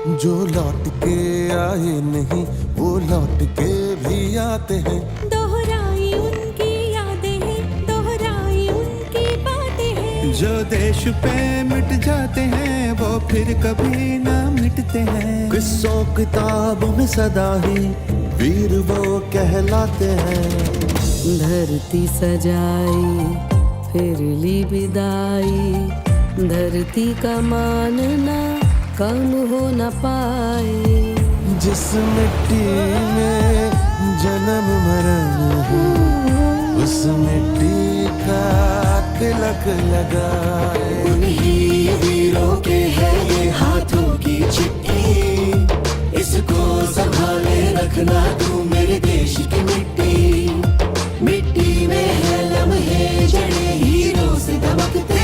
जो लौट के आए नहीं वो लौट के भी आते हैं। दोहराई उनकी यादें हैं, दोहराई उनकी बातें हैं। जो देश पे मिट जाते हैं वो फिर कभी ना मिटते हैं। किस्सों किताबों में सदा ही वीर वो कहलाते हैं। धरती सजाई फिर ली विदाई, धरती का मानना कम हो न पाए। जिस मिट्टी में जन्म मरण है उस मिट्टी का तिलक लगाए। उन्हीं वीरों के है ये हाथों की चिट्ठी, इसको संभाले रखना तू मेरे देश की मिट्टी। मिट्टी में है लम्हे जड़े हीरों से दमकते,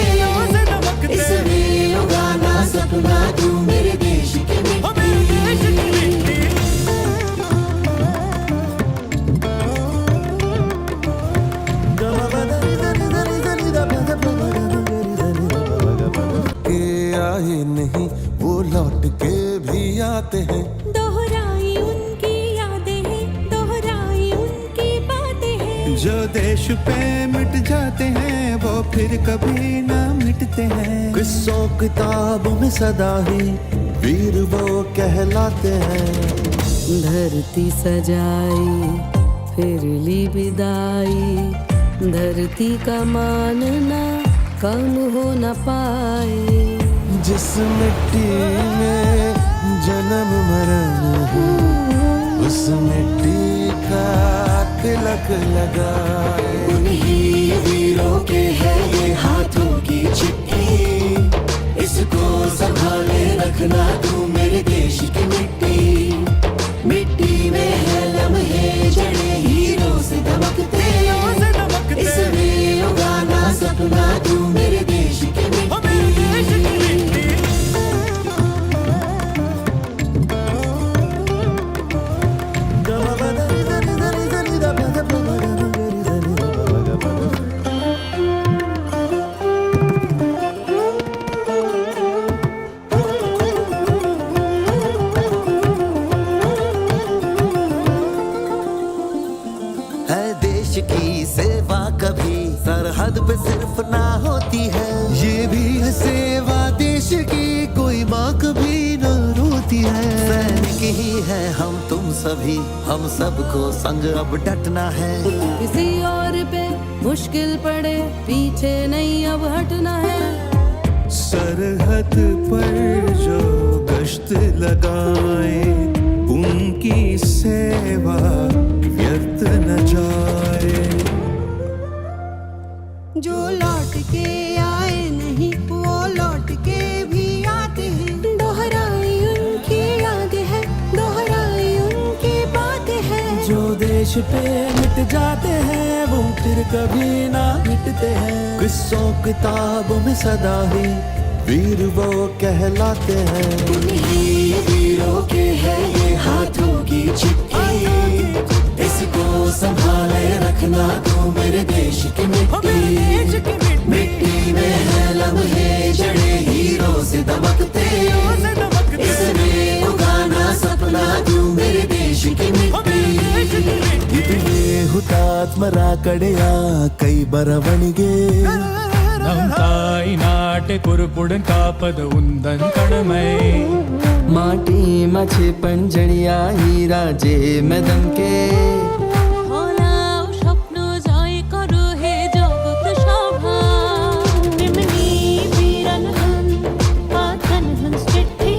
इसमें उगाना सपना तू मेरे देश की मिट्टी। के आए नहीं वो लौट के भी आते हैं। दोहराई उनकी यादें हैं, दोहराई उनकी बातें हैं। जो देश पे मिट जाते हैं वो फिर कभी ना मिटते हैं। किस्सों किताबों में सदा ही वीर वो कहलाते हैं। धरती सजाई फिर ली विदाई, धरती का मानना कम हो न पाए। जिस मिट्टी में जन्म मरण है उस मिट्टी का तिलक लगाए। उन्हीं वीरों के है ये हाथों की चिट्ठी, इसको संभाले रखना तू मेरे देश की मिट्टी। मिट्टी में है लम्हे जड़े हीरों से दमकते, इसमें उगाना सपना तू मेरे देश की मिट्टी। की सेवा कभी सरहद पे सिर्फ ना होती है, ये भी है सेवा देश की, कोई माँ कभी न रोती है। सैनिक ही है हम तुम सभी, हम सबको संग अब डटना है। किसी और पे मुश्किल पड़े पीछे नहीं अब हटना है। सरहद पर जो गश्त लगाए उनकी सेवा व्यर्थ न जाए। जो लौट के आए नहीं वो लौट के भी आते हैं। दोहराई उनकी यादें हैं, दोहराई उनकी बातें हैं। जो देश पे मिट जाते हैं वो फिर कभी ना मिटते हैं। किस्सों किताबों में सदा ही वीर वो कहलाते हैं। उन्हीं वीरों के है ये हाथों की चिट्ठी, इसको संभाले रखना तू मेरे देश की मिट्टी। मिट्टी में है लम्हे जड़े हीरों से दमकते, इसमें उगाना सपना तू मेरे देश की मिट्टी। इतने हुतात्मरा कड़या कई बरवणिगे ನಮ್ ತಾಯಿ ನಾಟೆ ಕುರುಪುಡನ್ ಕಾಪದ ಉಂದನ್ ಕಡಮೈ माटी मछे पंजड़िया हीरा जे मैदम के। ভোলাও স্বপ্ন জয় করো হে জগৎ সভা। এমনি বীরন হন पाथन हंस चिट्ठी।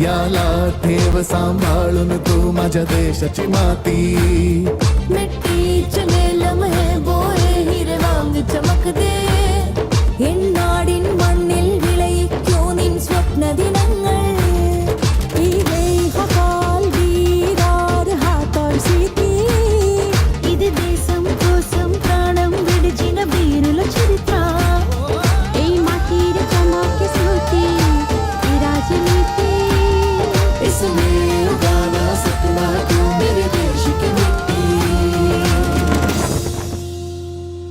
याला ठेव सांभाळून तू माझ्या देशाची माती। मिट्टी